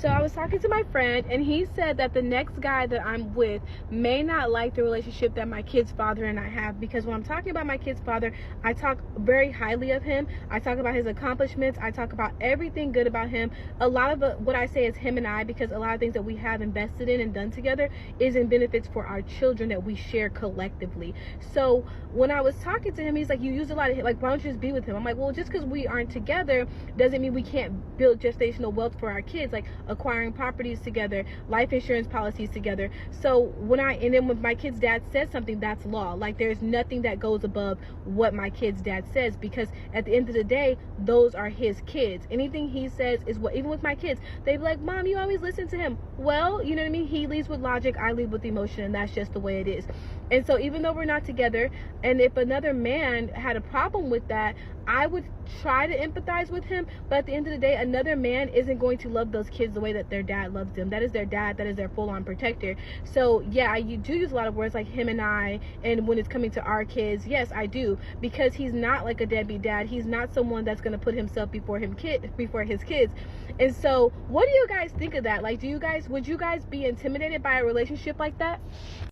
So I was talking to my friend, and he said that the next guy that I'm with may not like the relationship that my kid's father and I have, because when I'm talking about my kid's father, I talk very highly of him. I talk about his accomplishments. I talk about everything good about him. A lot of what I say is him and I, because a lot of things that we have invested in and done together is in benefits for our children that we share collectively. So when I was talking to him, he's like, you use a lot of, like, why don't you just be with him? I'm like, well, just because we aren't together doesn't mean we can't build gestational wealth for our kids, like acquiring properties together, life insurance policies together. So and then when my kid's dad says something, that's law. Like, there's nothing that goes above what my kid's dad says, because at the end of the day, those are his kids. Anything he says is what, even with my kids, they be like, Mom, you always listen to him. Well, you know what I mean? He leads with logic, I lead with emotion, and that's just the way it is. And so even though we're not together, and if another man had a problem with that, I would try to empathize with him. But at the end of the day, another man isn't going to love those kids the way that their dad loves them. That is their dad. That is their full-on protector. So yeah, you do use a lot of words like him and I, and when it's coming to our kids, yes, I do, because he's not like a deadbeat dad. He's not someone that's going to put himself before his kids. And so what do you guys think of that? Like, would you guys be intimidated by a relationship like that?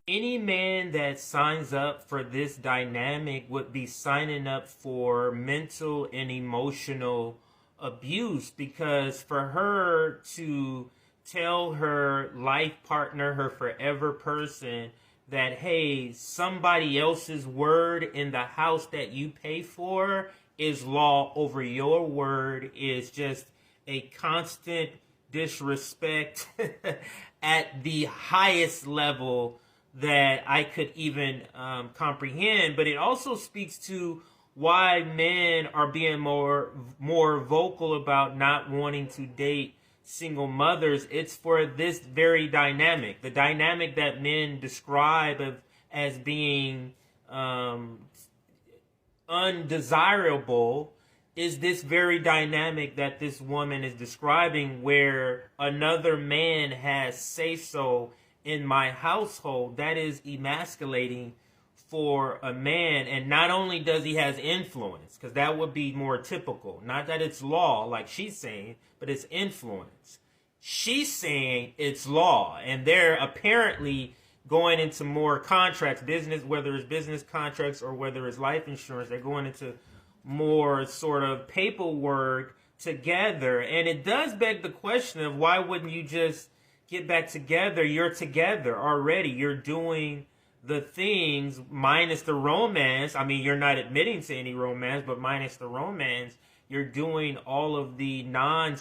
Any man that signs up for this dynamic would be signing up for mental and emotional abuse, because for her to tell her life partner, her forever person, that, hey, somebody else's word in the house that you pay for is law over your word, is just a constant disrespect at the highest level that I could even comprehend. But it also speaks to why men are being more vocal about not wanting to date single mothers. It's for this very dynamic, the dynamic that men describe as being undesirable, is this very dynamic that this woman is describing, where another man has say-so in my household. That is emasculating for a man. And not only does he has influence, because that would be more typical, not that it's law like she's saying, but it's influence. She's saying it's law, and they're apparently going into more contracts, business, whether it's business contracts or whether it's life insurance, they're going into more sort of paperwork together. And it does beg the question of, why wouldn't you just get back together? You're together already. You're doing the things, minus the romance. I mean, you're not admitting to any romance, but minus the romance, you're doing all of the non